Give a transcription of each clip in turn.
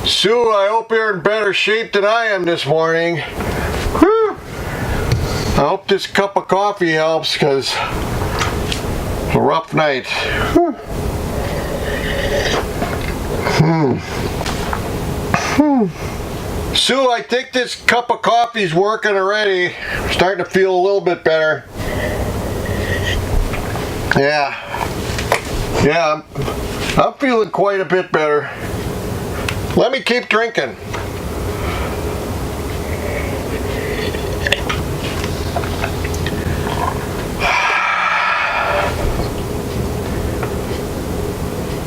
Sue, I hope you're in better shape than I am this morning. Whew. I hope this cup of coffee helps, because it's a rough night. Sue, I think this cup of coffee's working already. I'm starting to feel a little bit better. Yeah, I'm feeling quite a bit better. Let me keep drinking.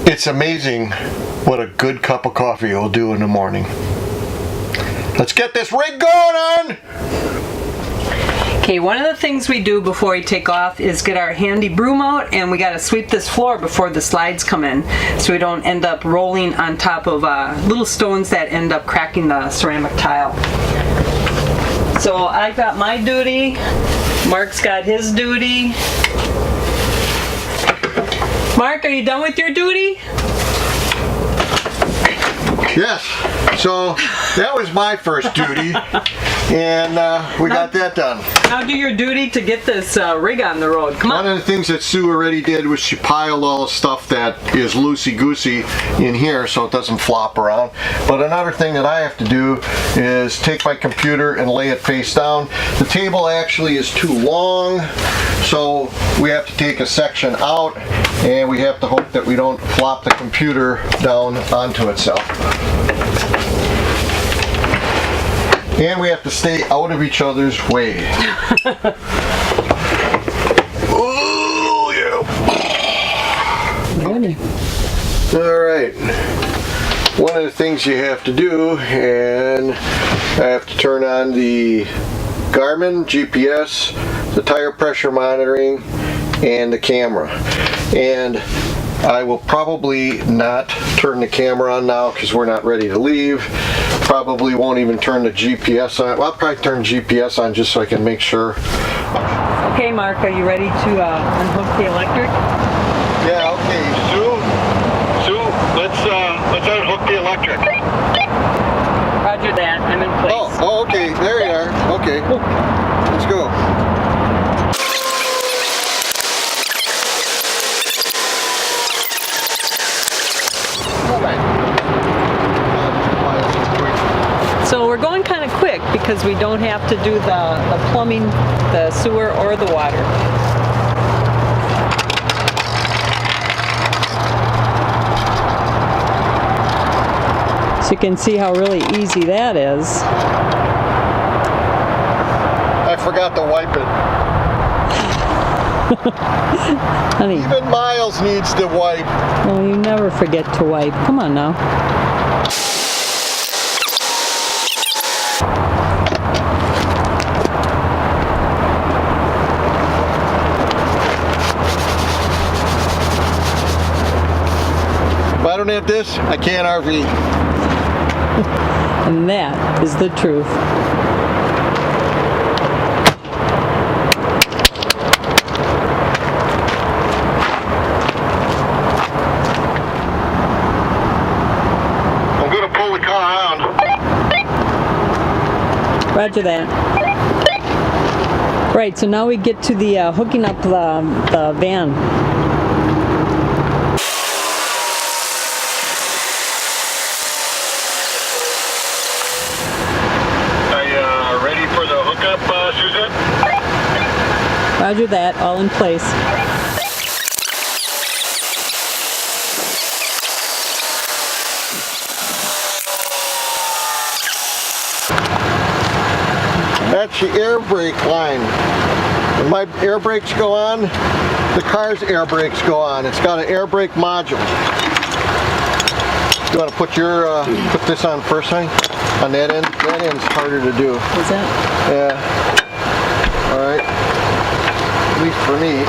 It's amazing what a good cup of coffee will do in the morning. Let's get this rig going on! Okay, one of the things we do before we take off is get our handy broom out, and we got to sweep this floor before the slides come in, so we don't end up rolling on top of little stones that end up cracking the ceramic tile. So I got my duty, Mark's got his duty. Mark, are you done with your duty? Yes, so that was my first duty, and we got that done. Now do your duty to get this rig on the road. Come on. One of the things that Sue already did was she piled all the stuff that is loosey-goosey in here so it doesn't flop around. But another thing that I have to do is take my computer and lay it face down. The table actually is too long, so we have to take a section out, and we have to hope that we don't flop the computer down onto itself. And we have to stay out of each other's way. Oh, yeah. Alright. One of the things you have to do, and I have to turn on the Garmin GPS, the tire pressure monitoring, and the camera. And I will probably not turn the camera on now because we're not ready to leave. Probably won't even turn the GPS on. Well, I'll probably turn GPS on just so I can make sure. Okay, Mark, are you ready to unhook the electric? Yeah, okay. Sue, let's unhook the electric. Roger that. I'm in place. Oh, okay. There you are. Okay. Let's go. So we're going kind of quick because we don't have to do the plumbing, the sewer, or the water. So you can see how really easy that is. I forgot to wipe it. Honey. Even Myles needs to wipe. Well, you never forget to wipe. Come on now. If I don't have this, I can't RV. And that is the truth. I'm going to pull the car around. Roger that. Right, so now we get to the hooking up the van. Susan? Roger that, all in place. That's the air brake line. When my air brakes go on, the car's air brakes go on. It's got an air brake module. You want to put your put this on first, honey? On that end? That end's harder to do. Is that? Yeah. Alright. At least for me.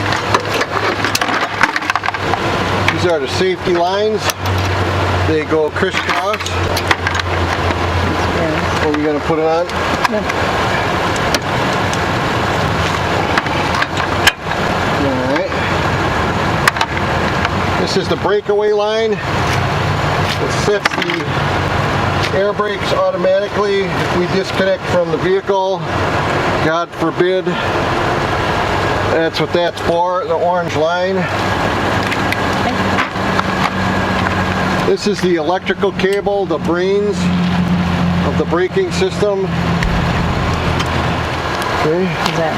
These are the safety lines. They go crisscross. Yeah. Are we going to put it on? Yeah. Alright. This is the breakaway line. It sets the air brakes automatically if we disconnect from the vehicle. God forbid. That's what that's for, the orange line. This is the electrical cable, the brains of the braking system. Okay. Is that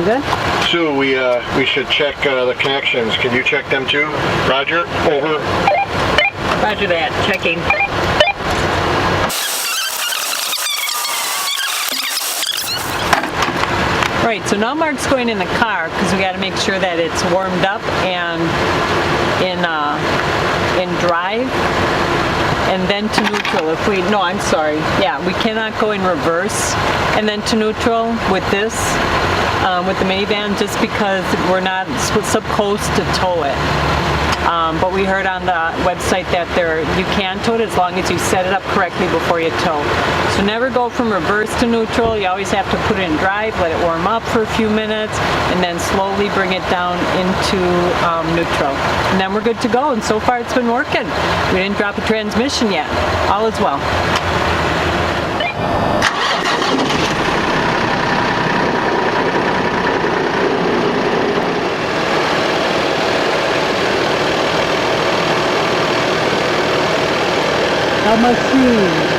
good? Sue, we should check the connections. Can you check them too? Roger, over. Roger that, checking. Right, so now Mark's going in the car because we got to make sure that it's warmed up and in drive, and then to neutral. We cannot go in reverse and then to neutral with this, with the minivan, just because we're not supposed to tow it. But we heard on the website that you can tow it as long as you set it up correctly before you tow. So never go from reverse to neutral. You always have to put it in drive, let it warm up for a few minutes, and then slowly bring it down into neutral. And then we're good to go. And so far it's been working. We didn't drop a transmission yet. All is well. A machine.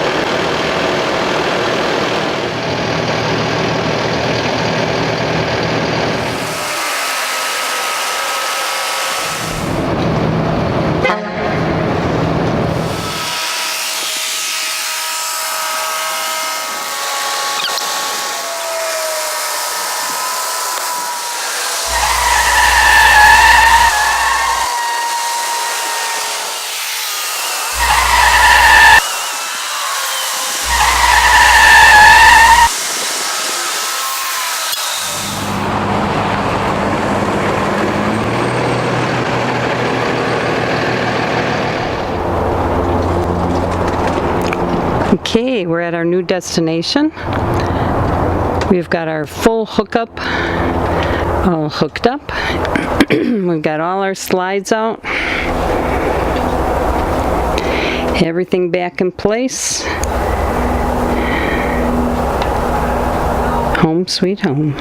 Okay, we're at our new destination. We've got our full hookup all hooked up. We've got all our slides out. Everything back in place. Home sweet home.